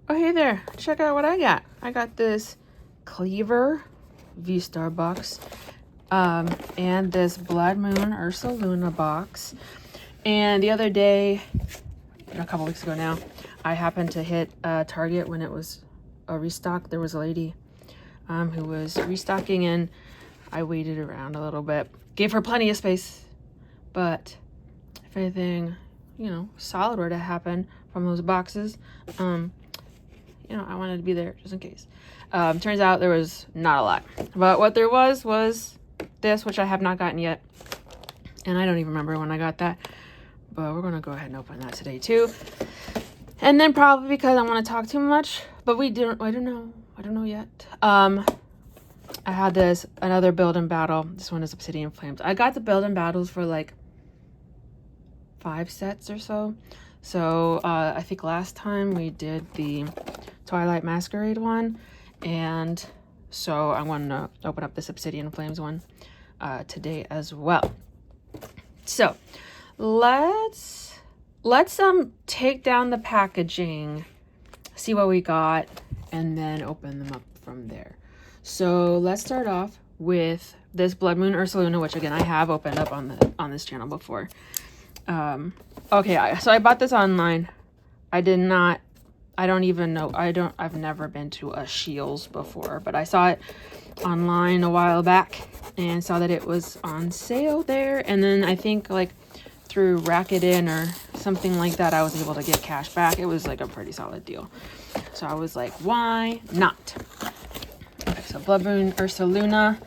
Oh, hey there. Check out what I got. I got this Kleavor VSTAR box and this Bloodmoon Ursaluna box. And the other day, a couple weeks ago now, I happened to hit Target when it was a restock. There was a lady who was restocking, and I waited around a little bit. Gave her plenty of space, but if anything, solid were to happen from those boxes, I wanted to be there just in case. Turns out there was not a lot, but what there was this, which I have not gotten yet, and I don't even remember when I got that, but we're gonna go ahead and open that today too. And then probably because I want to talk too much, but I don't know yet. I had another build and battle. This one is Obsidian Flames. I got the build and battles for like 5 sets or so. So I think last time we did the Twilight Masquerade one, and so I want to open up this Obsidian Flames one today as well. So let's take down the packaging, see what we got, and then open them up from there. So let's start off with this Bloodmoon Ursaluna, which again I have opened up on this channel before. Okay, so I bought this online. I've never been to a Shields before, but I saw it online a while back and saw that it was on sale there, and then I think like through Racket-In or something like that, I was able to get cash back. It was like a pretty solid deal. So I was like, why not? Okay, so Bloodmoon Ursaluna.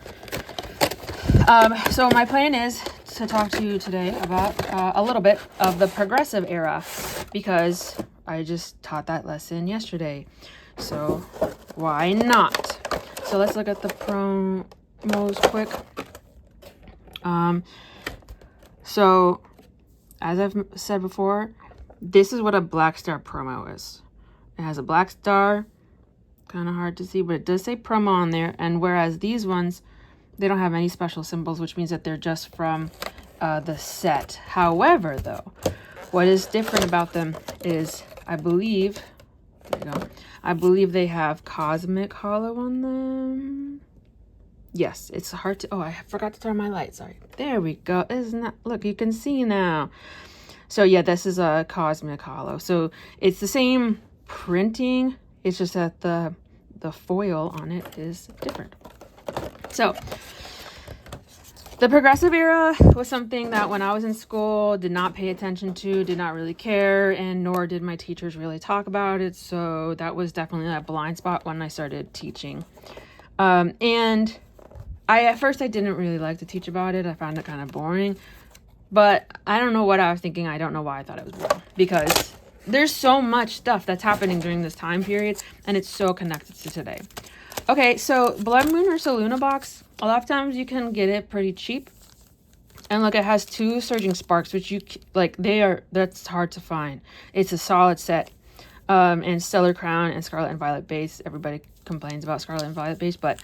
So my plan is to talk to you today about a little bit of the progressive era, because I just taught that lesson yesterday. So why not? So let's look at the promos quick. So as I've said before, this is what a Black Star promo is. It has a black star, kind of hard to see, but it does say promo on there. And whereas these ones, they don't have any special symbols, which means that they're just from the set. However, though, what is different about them is I believe they have Cosmic Hollow on them. Yes, it's hard to, I forgot to turn my light, sorry. There we go. Isn't that, look, you can see now. So yeah, this is a Cosmic Hollow. So it's the same printing, it's just that the foil on it is different. So the progressive era was something that when I was in school, did not pay attention to, did not really care, and nor did my teachers really talk about it. So that was definitely a blind spot when I started teaching. And at first I didn't really like to teach about it. I found it kind of boring, but I don't know what I was thinking. I don't know why I thought it was boring, because there's so much stuff that's happening during this time period, and it's so connected to today. Okay, so Bloodmoon Ursaluna box, a lot of times you can get it pretty cheap. And look, it has 2 Surging Sparks, which that's hard to find. It's a solid set. And Stellar Crown and Scarlet and Violet base. Everybody complains about Scarlet and Violet base, but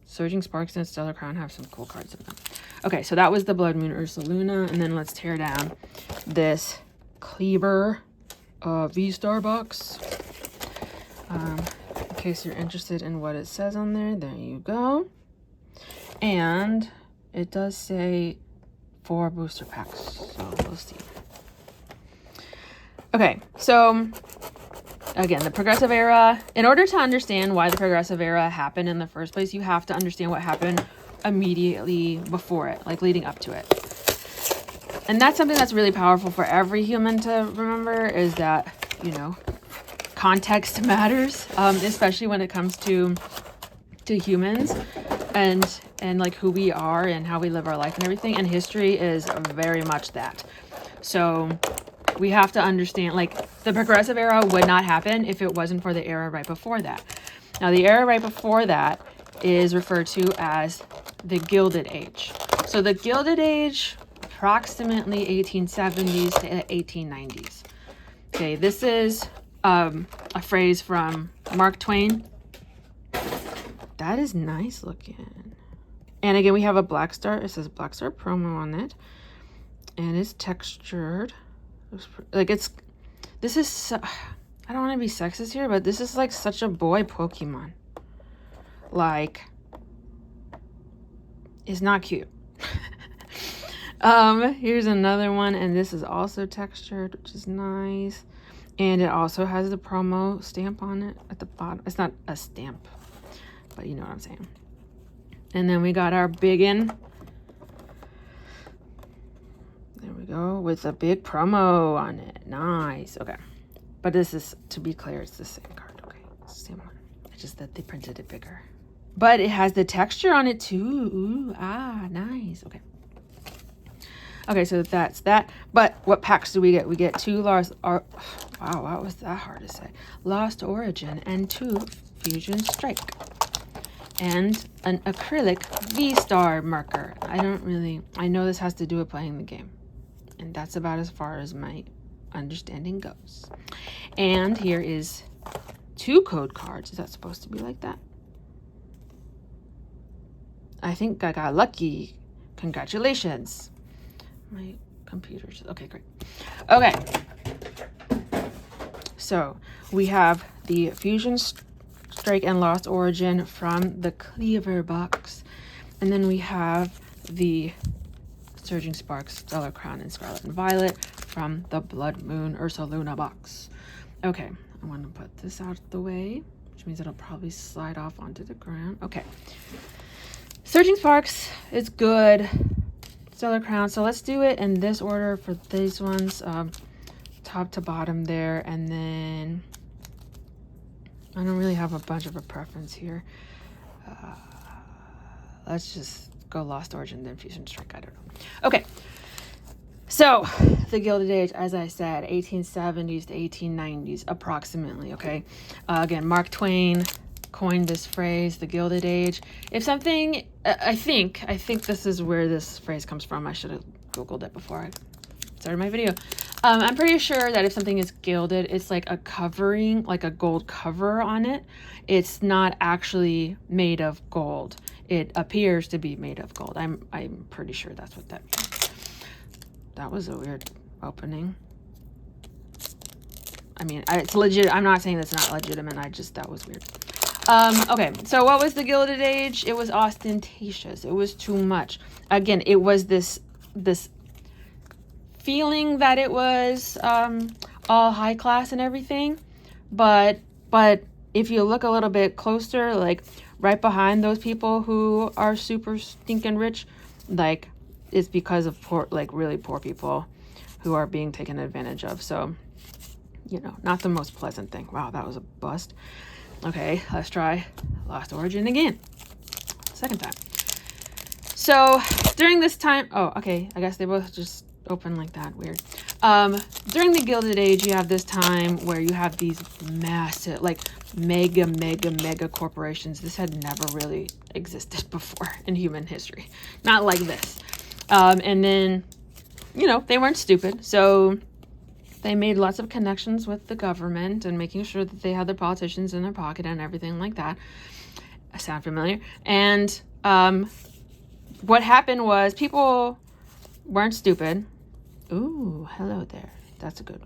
Surging Sparks and Stellar Crown have some cool cards in them. Okay, so that was the Bloodmoon Ursaluna, and then let's tear down this Kleavor VSTAR box. In case you're interested in what it says on there, there you go. And it does say 4 booster packs, so we'll see. Okay, so again, the progressive era. In order to understand why the progressive era happened in the first place, you have to understand what happened immediately before it, like leading up to it. And that's something that's really powerful for every human to remember, is that, context matters, especially when it comes to humans and like who we are and how we live our life and everything. And history is very much that. So we have to understand, like, the progressive era would not happen if it wasn't for the era right before that. Now, the era right before that is referred to as the Gilded Age. So the Gilded Age, approximately 1870s to 1890s. Okay, this is a phrase from Mark Twain. That is nice looking. And again, we have a Black Star. It says Black Star promo on it. And it's textured. Like, this is so, I don't want to be sexist here, but this is like such a boy Pokemon. Like, it's not cute. Here's another one, and this is also textured, which is nice. And it also has the promo stamp on it at the bottom. It's not a stamp, but you know what I'm saying. And then we got our biggin. There we go, with a big promo on it. Nice. Okay. But this is, to be clear, it's the same card. Okay, it's the same one. It's just that they printed it bigger. But it has the texture on it too. Ooh, nice. Okay. Okay, so that's that. But what packs do we get? We get 2 Lost... wow, why was that hard to say? Lost Origin and 2 Fusion Strike. And an acrylic VSTAR marker. I know this has to do with playing the game. And that's about as far as my understanding goes. And here is 2 code cards. Is that supposed to be like that? I think I got lucky. Congratulations. My computer's okay, great. Okay. So we have the Fusion Strike and Lost Origin from the Kleavor box. And then we have the Surging Sparks, Stellar Crown, and Scarlet and Violet from the Bloodmoon Ursaluna box. Okay, I want to put this out of the way, which means it'll probably slide off onto the ground. Okay. Surging Sparks is good. Stellar Crown. So let's do it in this order for these ones. Top to bottom there. And then I don't really have a bunch of a preference here. Let's just go Lost Origin, then Fusion Strike. I don't know. Okay. So the Gilded Age, as I said, 1870s to 1890s approximately. Okay. Again, Mark Twain coined this phrase, the Gilded Age. If something, I think this is where this phrase comes from. I should have Googled it before I started my video. I'm pretty sure that if something is gilded, it's like a covering, like a gold cover on it. It's not actually made of gold. It appears to be made of gold. I'm pretty sure that's what that means. That was a weird opening. I mean, it's legit. I'm not saying that's not legitimate. That was weird. Okay, so what was the Gilded Age? It was ostentatious. It was too much. Again, it was this feeling that it was all high class and everything, but if you look a little bit closer, like right behind those people who are super stinking rich, like it's because of poor, like really poor people who are being taken advantage of. So, you know, not the most pleasant thing. Wow, that was a bust. Okay, let's try Lost Origin again. Second time. So during this time, oh, okay, I guess they both just open like that. Weird. During the Gilded Age, you have this time where you have these massive, like mega corporations. This had never really existed before in human history. Not like this. And then, you know, they weren't stupid. So they made lots of connections with the government and making sure that they had their politicians in their pocket and everything like that. Sound familiar? And what happened was people weren't stupid. Ooh, hello there. That's a good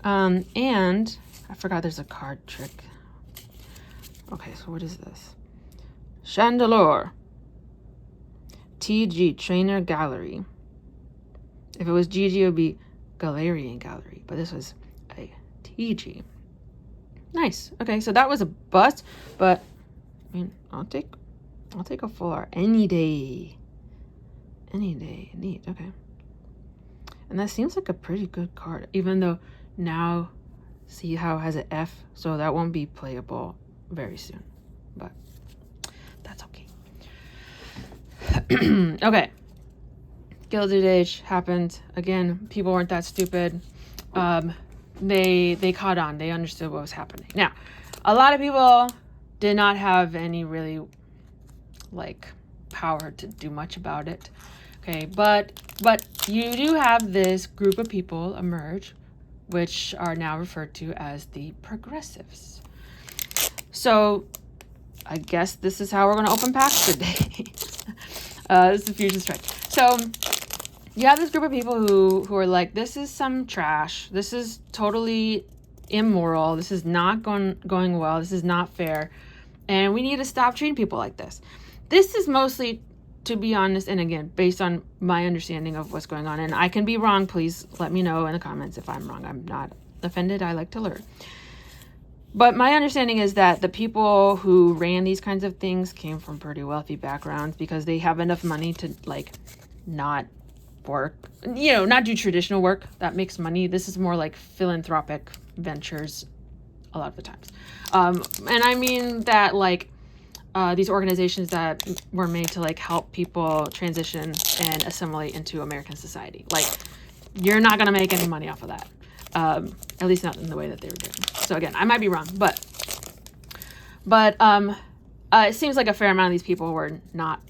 one. And I forgot there's a card trick. Okay, so what is this? Chandelure. TG, Trainer Gallery. If it was GG, it would be Galarian Gallery, but this was a TG. Nice. Okay, so that was a bust, but I mean, I'll take a full art any day. Any day. Neat. Okay. And that seems like a pretty good card, even though now see how it has an F, so that won't be playable very soon, but that's okay. Okay. Gilded Age happened again. People weren't that stupid. They caught on. They understood what was happening. Now, a lot of people did not have any really like power to do much about it. Okay, but you do have this group of people emerge, which are now referred to as the progressives. So I guess this is how we're going to open packs today. This is a Fusion Strike. So you have this group of people who are like, this is some trash. This is totally immoral. This is not going well. This is not fair. And we need to stop treating people like this. This is mostly, to be honest, and again, based on my understanding of what's going on. And I can be wrong. Please let me know in the comments if I'm wrong. I'm not offended. I like to learn. But my understanding is that the people who ran these kinds of things came from pretty wealthy backgrounds because they have enough money to like not work, you know, not do traditional work that makes money. This is more like philanthropic ventures a lot of the times. And I mean that like these organizations that were made to like help people transition and assimilate into American society. Like you're not going to make any money off of that. At least not in the way that they were doing. So again, I might be wrong, but it seems like a fair amount of these people were not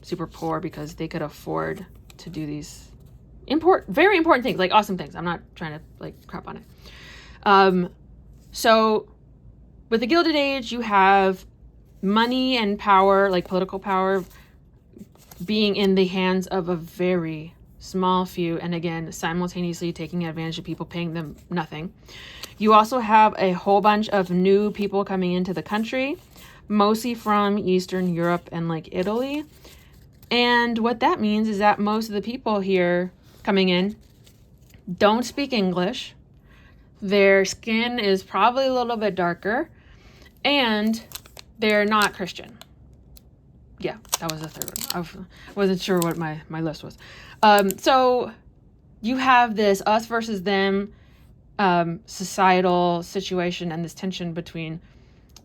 super poor because they could afford to do these very important things, like awesome things. I'm not trying to like crap on it. So with the Gilded Age, you have money and power, like political power, being in the hands of a very small few, and again, simultaneously taking advantage of people, paying them nothing. You also have a whole bunch of new people coming into the country, mostly from Eastern Europe and like Italy. And what that means is that most of the people here coming in don't speak English. Their skin is probably a little bit darker, and they're not Christian. Yeah, that was the third one. I wasn't sure what my list was. So you have this us versus them societal situation and this tension between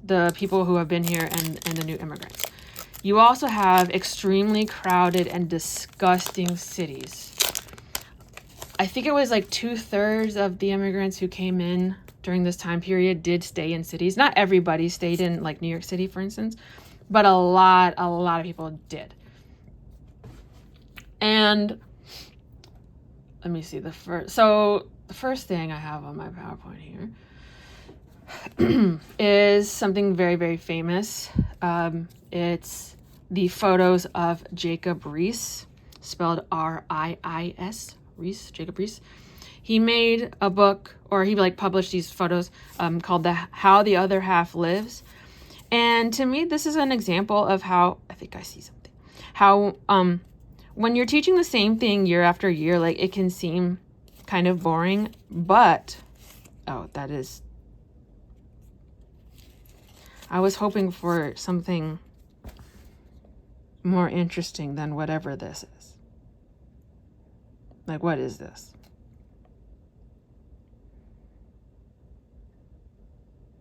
the people who have been here and the new immigrants. You also have extremely crowded and disgusting cities. I think it was like 2/3 of the immigrants who came in during this time period did stay in cities. Not everybody stayed in like New York City, for instance, but a lot of people did. And let me see the first thing I have on my PowerPoint here is something very, very famous. It's the photos of Jacob Riis, spelled R-I-I-S, Riis, Jacob Riis. He made a book, or he like published these photos called How the Other Half Lives. And to me, this is an example of how, I think I see something, how when you're teaching the same thing year after year, like it can seem kind of boring, but, I was hoping for something more interesting than whatever this is. Like, what is this?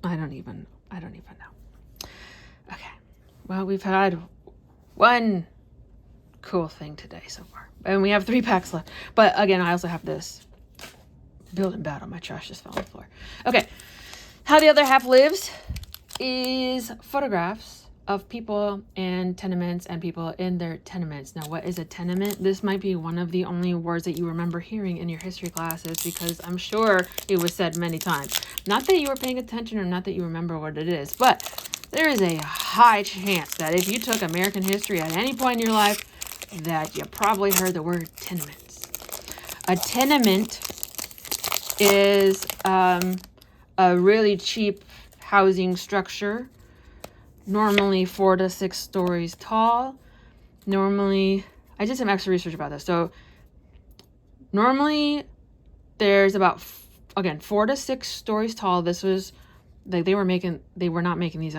I don't even know. Okay. Well, we've had one cool thing today so far. And we have 3 packs left. But again, I also have this building battle. My trash just fell on the floor. Okay. How the Other Half Lives is photographs of people and tenements and people in their tenements. Now, what is a tenement? This might be one of the only words that you remember hearing in your history classes because I'm sure it was said many times. Not that you were paying attention or not that you remember what it is, but there is a high chance that if you took American history at any point in your life, that you probably heard the word tenements. A tenement is a really cheap housing structure, normally 4 to 6 stories tall. Normally, I did some extra research about this. So normally there's about, 4 to 6 stories tall. This was, they were not making these,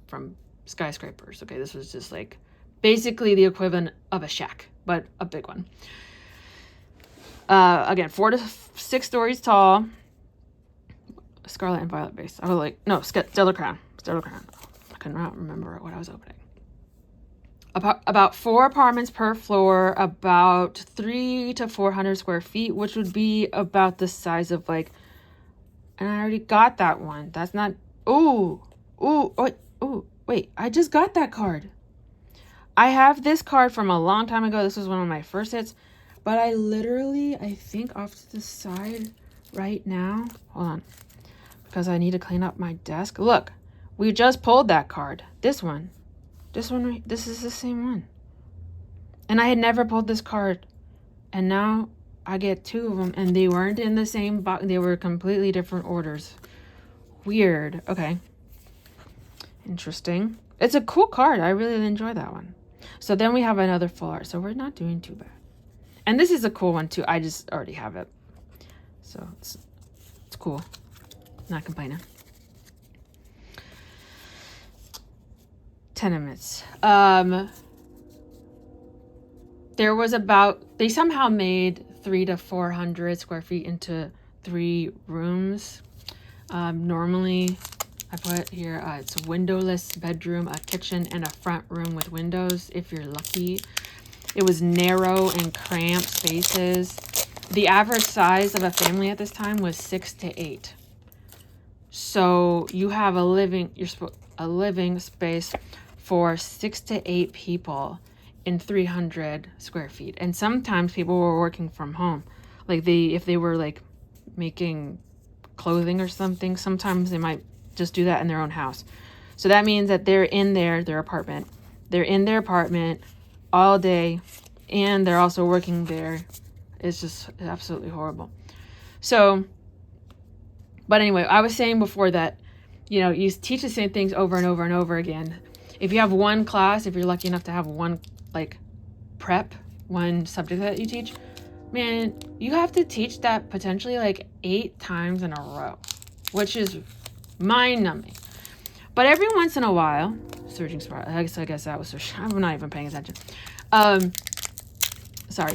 from skyscrapers. Okay, this was just like basically the equivalent of a shack, but a big one. 4 to 6 stories tall. Scarlet and violet base. I was like, no, Stellar Crown. I couldn't remember what I was opening. About 4 apartments per floor, about 300 to 400 square feet, which would be about the size of like, and I already got that one. That's not, wait, I just got that card. I have this card from a long time ago. This was one of my first hits, but I think off to the side right now, hold on, because I need to clean up my desk. Look, we just pulled that card. This one, this is the same one. And I had never pulled this card. And now I get 2 of them, and they weren't in the same box. They were completely different orders. Weird. Okay. Interesting. It's a cool card. I really enjoy that one. So then we have another full art. So we're not doing too bad. And this is a cool one too. I just already have it. So it's cool. Not complaining. Tenements. There was they somehow made 300 to 400 square feet into 3 rooms. Normally, I put here, it's a windowless bedroom, a kitchen, and a front room with windows, if you're lucky. It was narrow and cramped spaces. The average size of a family at this time was 6 to 8. So you have a living space for 6 to 8 people in 300 square feet. And sometimes people were working from home. Like if they were like making clothing or something, sometimes they might just do that in their own house. So that means that they're in their apartment. They're in their apartment all day, and they're also working there. It's just absolutely horrible. So, but anyway, I was saying before that, you know, you teach the same things over and over and over again. If you have one class, if you're lucky enough to have one like prep, one subject that you teach, man, you have to teach that potentially like 8 times in a row, which is mind-numbing. But every once in a while, Surging Spark, I guess that was, I'm not even paying attention. Sorry.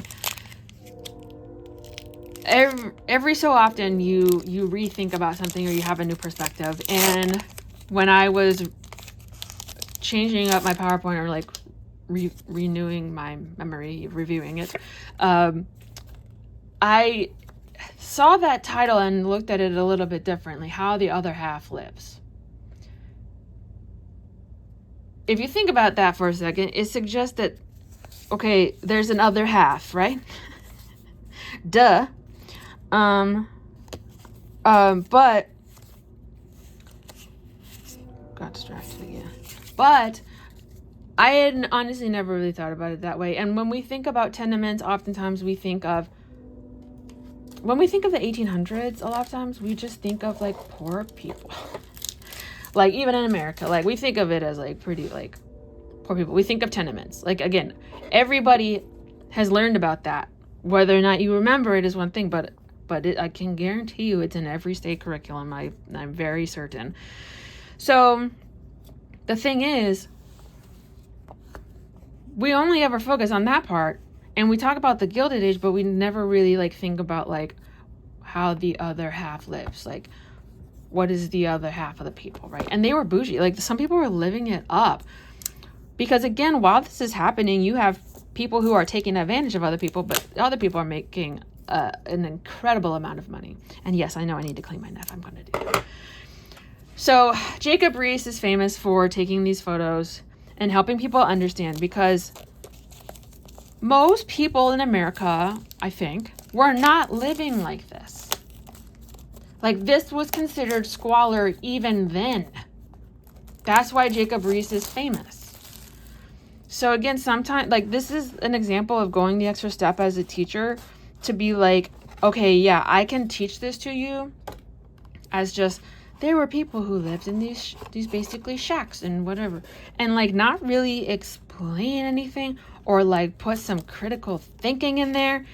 Every so often you rethink about something, or you have a new perspective. And when I was changing up my PowerPoint, or like renewing my memory, reviewing it, I saw that title and looked at it a little bit differently. How the Other Half Lives. If you think about that for a second, it suggests that, okay, there's an other half, right? Duh. But got distracted again. But I had honestly never really thought about it that way. And when we think about tenements, oftentimes we think of, when we think of the 1800s, a lot of times we just think of like poor people. Like even in America, like we think of it as like pretty like poor people. We think of tenements. Like again, everybody has learned about that. Whether or not you remember it is one thing, but I can guarantee you it's in every state curriculum. I'm very certain. So the thing is, we only ever focus on that part, and we talk about the Gilded Age, but we never really like think about like how the other half lives. Like, what is the other half of the people, right? And they were bougie. Like some people were living it up, because again, while this is happening, you have people who are taking advantage of other people, but other people are making an incredible amount of money. And yes, I know I need to clean my knife. I'm going to do that. So Jacob Riis is famous for taking these photos and helping people understand, because most people in America, I think, were not living like this. Like this was considered squalor even then. That's why Jacob Riis is famous. So again, sometimes like this is an example of going the extra step as a teacher to be like, okay, yeah, I can teach this to you as just, there were people who lived in these basically shacks and whatever, and like not really explain anything or like put some critical thinking in there.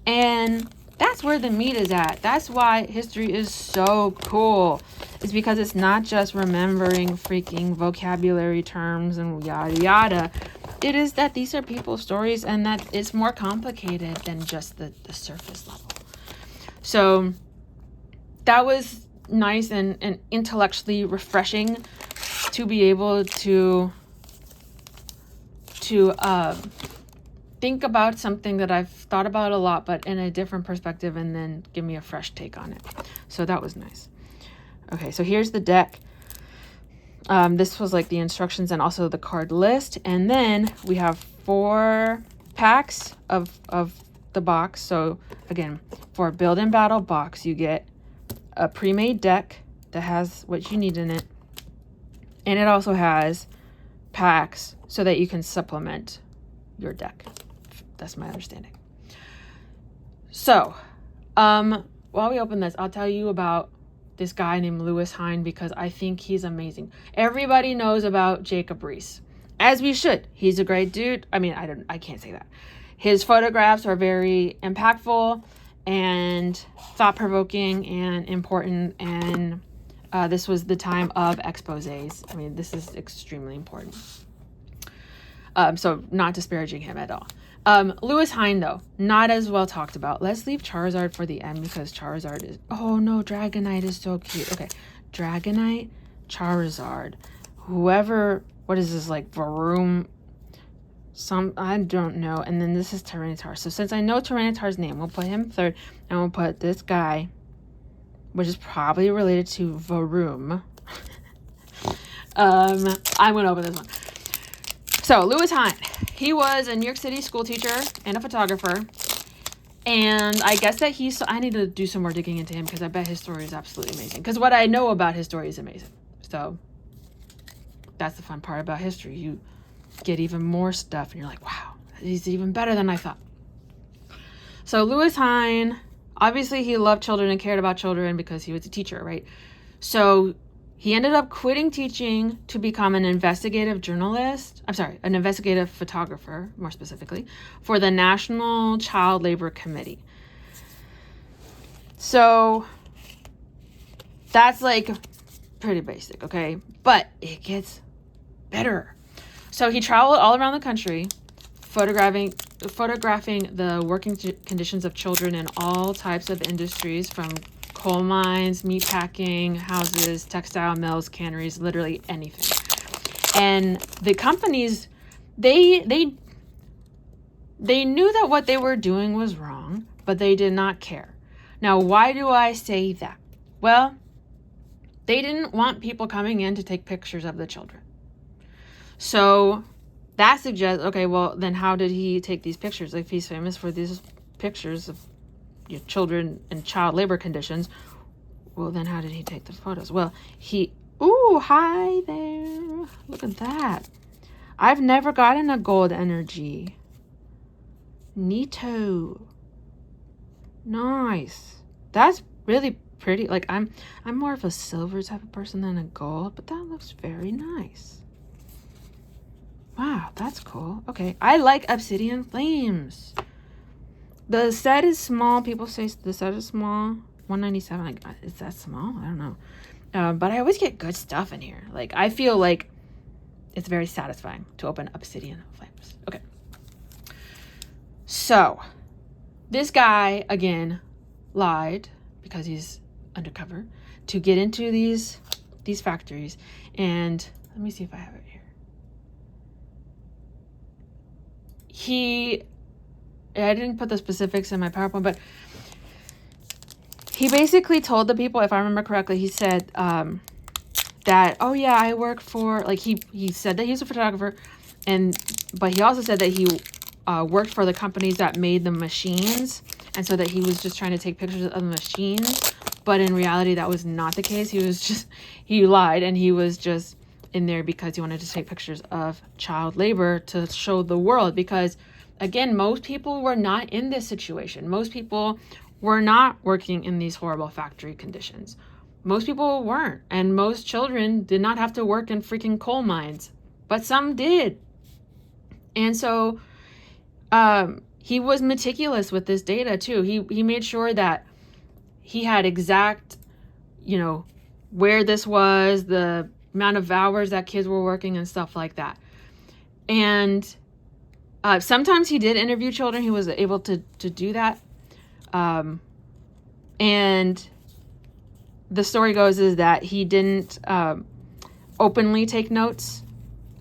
And that's where the meat is at. That's why history is so cool. It's because it's not just remembering freaking vocabulary terms and yada yada. It is that these are people's stories, and that it's more complicated than just the surface level. So that was nice and intellectually refreshing to be able to think about something that I've thought about a lot, but in a different perspective, and then give me a fresh take on it. So that was nice. Okay, so here's the deck. This was like the instructions and also the card list. And then we have 4 packs of the box. So again, for a build and battle box, you get a pre-made deck that has what you need in it. And it also has packs so that you can supplement your deck. That's my understanding. So, while we open this, I'll tell you about this guy named Lewis Hine because I think he's amazing. Everybody knows about Jacob Riis, as we should. He's a great dude. I mean, I can't say that. His photographs are very impactful and thought-provoking and important, and this was the time of exposés. I mean, this is extremely important. So not disparaging him at all. Lewis Hine, though, not as well talked about. Let's leave Charizard for the end because Charizard is... Oh, no, Dragonite is so cute. Okay, Dragonite, Charizard, whoever... What is this, like, Varoom? I don't know. And then this is Tyranitar. So since I know Tyranitar's name, we'll put him third, and we'll put this guy, which is probably related to Varoom. I'm going to open this one. So, Lewis Hine, he was a New York City school teacher and a photographer. And I guess that I need to do some more digging into him because I bet his story is absolutely amazing. Because what I know about his story is amazing. So, that's the fun part about history. You get even more stuff and you're like, wow, he's even better than I thought. So, Lewis Hine, obviously he loved children and cared about children because he was a teacher, right? So, he ended up quitting teaching to become an investigative journalist. I'm sorry, an investigative photographer, more specifically, for the National Child Labor Committee. So that's like pretty basic, okay? But it gets better. So he traveled all around the country, photographing the working conditions of children in all types of industries, from coal mines, meat packing, houses, textile mills, canneries, literally anything. And the companies, they knew that what they were doing was wrong, but they did not care. Now, why do I say that? Well, they didn't want people coming in to take pictures of the children. So that suggests, okay, well, then how did he take these pictures? If he's famous for these pictures of children in child labor conditions, well, then how did he take the photos? Well, ooh, hi there. Look at that. I've never gotten a gold energy. Neato. Nice. That's really pretty. Like, I'm more of a silver type of person than a gold, but that looks very nice. Wow, that's cool. Okay, I like Obsidian Flames. The set is small. People say the set is small. 197. Like, is that small? I don't know. But I always get good stuff in here. Like, I feel like it's very satisfying to open Obsidian Flames. Okay. So, this guy, again, lied because he's undercover to get into these factories. And let me see if I have it here. I didn't put the specifics in my PowerPoint, but he basically told the people, if I remember correctly, he said that, oh yeah, I work for, like, he said that he's a photographer, but he also said that he worked for the companies that made the machines, and so that he was just trying to take pictures of the machines. But in reality, that was not the case. He lied, and he was just in there because he wanted to take pictures of child labor to show the world, because again, most people were not in this situation. Most people were not working in these horrible factory conditions. Most people weren't. And most children did not have to work in freaking coal mines. But some did. And so he was meticulous with this data too. He made sure that he had exact, where this was, the amount of hours that kids were working and stuff like that. And sometimes he did interview children. He was able to do that. And the story goes is that he didn't openly take notes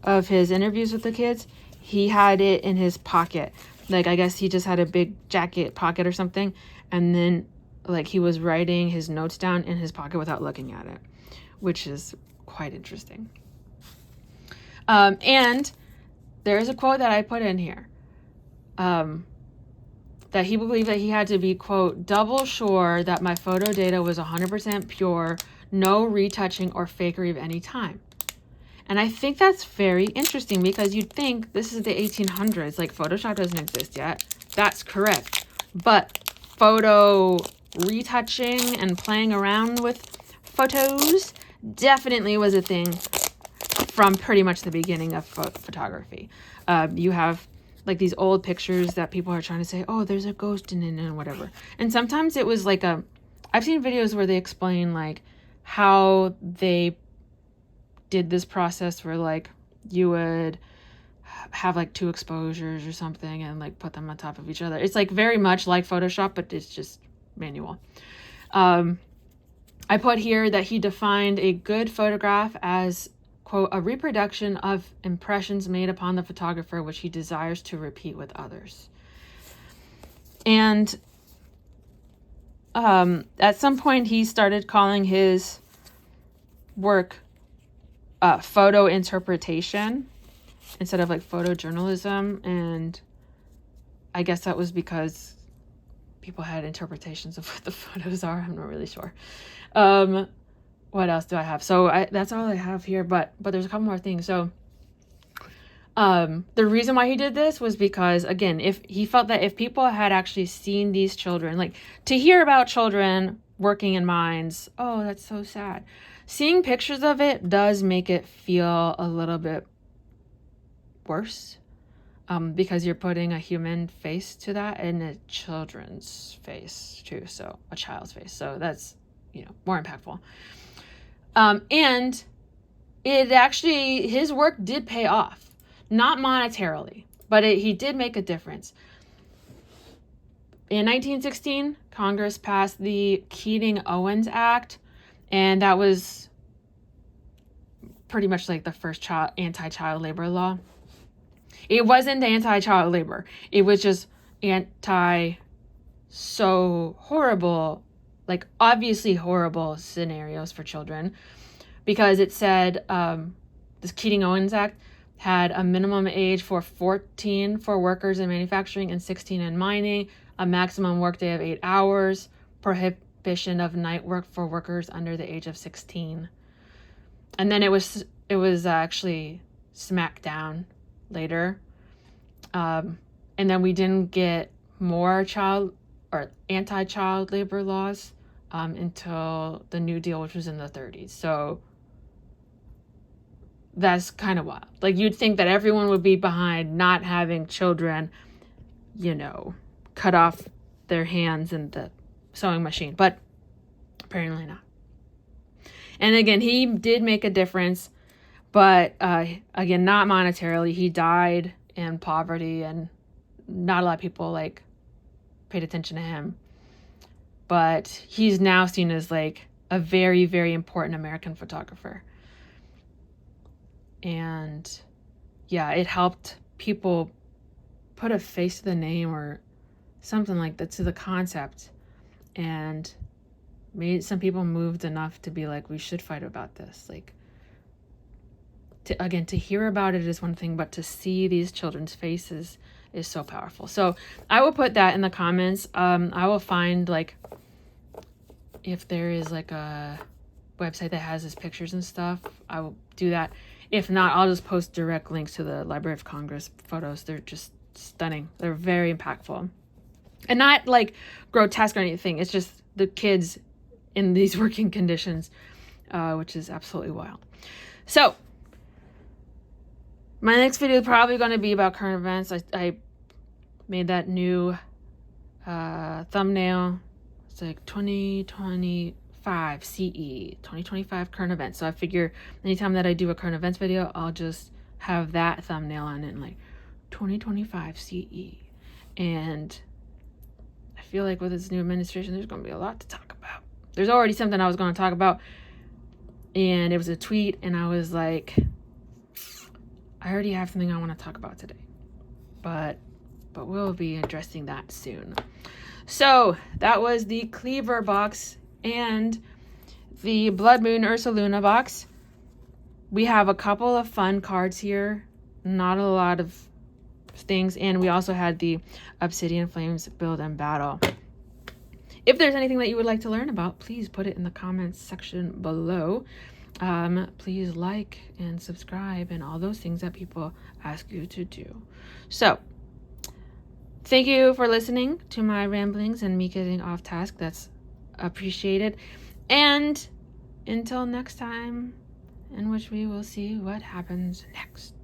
of his interviews with the kids. He had it in his pocket. Like, I guess he just had a big jacket pocket or something. And then, like, he was writing his notes down in his pocket without looking at it, which is quite interesting. And there is a quote that I put in here, that he believed that he had to be, quote, double sure that my photo data was 100% pure, no retouching or fakery of any time. And I think that's very interesting, because you'd think this is the 1800s, like Photoshop doesn't exist yet. That's correct. But photo retouching and playing around with photos definitely was a thing from pretty much the beginning of photography. You have like these old pictures that people are trying to say, oh, there's a ghost in it and whatever. And sometimes it was like I've seen videos where they explain like how they did this process where like you would have like 2 exposures or something and like put them on top of each other. It's like very much like Photoshop, but it's just manual. I put here that he defined a good photograph as, quote, a reproduction of impressions made upon the photographer which he desires to repeat with others. And at some point he started calling his work photo interpretation instead of like photojournalism, and I guess that was because people had interpretations of what the photos are. I'm not really sure. What else do I have? So that's all I have here, but there's a couple more things. So the reason why he did this was because, again, if he felt that if people had actually seen these children, like to hear about children working in mines, oh, that's so sad. Seeing pictures of it does make it feel a little bit worse, because you're putting a human face to that and a children's face too, so a child's face. So that's, more impactful. And it actually, his work did pay off, not monetarily, but he did make a difference. In 1916, Congress passed the Keating-Owens Act, and that was pretty much like the first anti-child labor law. It wasn't anti-child labor. It was just so horrible, like obviously horrible scenarios for children, because it said this Keating-Owens Act had a minimum age for 14 for workers in manufacturing and 16 in mining, a maximum workday of 8 hours, prohibition of night work for workers under the age of 16. And then it was actually smacked down later. And then we didn't get more child or anti-child labor laws until the New Deal, which was in the 30s. So that's kind of wild. Like, you'd think that everyone would be behind not having children, cut off their hands in the sewing machine, but apparently not. And again, he did make a difference, but again, not monetarily. He died in poverty, and not a lot of people paid attention to him. But he's now seen as a very, very important American photographer. And yeah, it helped people put a face to the name or something like that to the concept, and made some people moved enough to be like, we should fight about this. To hear about it is one thing, but to see these children's faces is so powerful. So I will put that in the comments. I will find if there is a website that has his pictures and stuff, I will do that. If not, I'll just post direct links to the Library of Congress photos. They're just stunning. They're very impactful. And not grotesque or anything. It's just the kids in these working conditions, which is absolutely wild. So my next video is probably going to be about current events. I made that new thumbnail. It's 2025 CE, 2025 current events. So I figure anytime that I do a current events video, I'll just have that thumbnail on it, 2025 CE. And I feel like with this new administration, there's going to be a lot to talk about. There's already something I was going to talk about, and it was a tweet, and I was like, I already have something I want to talk about today, but we'll be addressing that soon. So that was the Kleavor box and the Bloodmoon Ursaluna box. We have a couple of fun cards here, not a lot of things, and we also had the Obsidian Flames build and battle. If there's anything that you would like to learn about, please put it in the comments section below. Please like and subscribe and all those things that people ask you to do. So thank you for listening to my ramblings and me getting off task. That's appreciated. And until next time, in which we will see what happens next.